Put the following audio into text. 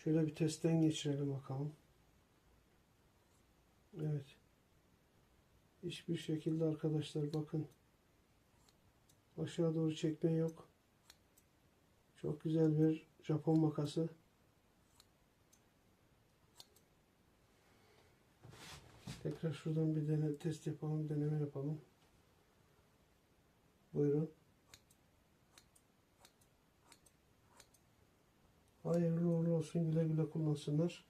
Şöyle bir testten geçirelim bakalım. Evet. Hiçbir şekilde arkadaşlar bakın. Aşağı doğru çekme yok. Çok güzel bir Japon makası. Tekrar şuradan bir test yapalım, deneme yapalım. Buyurun. Hayırlı uğurlu olsun, güle güle kullansınlar.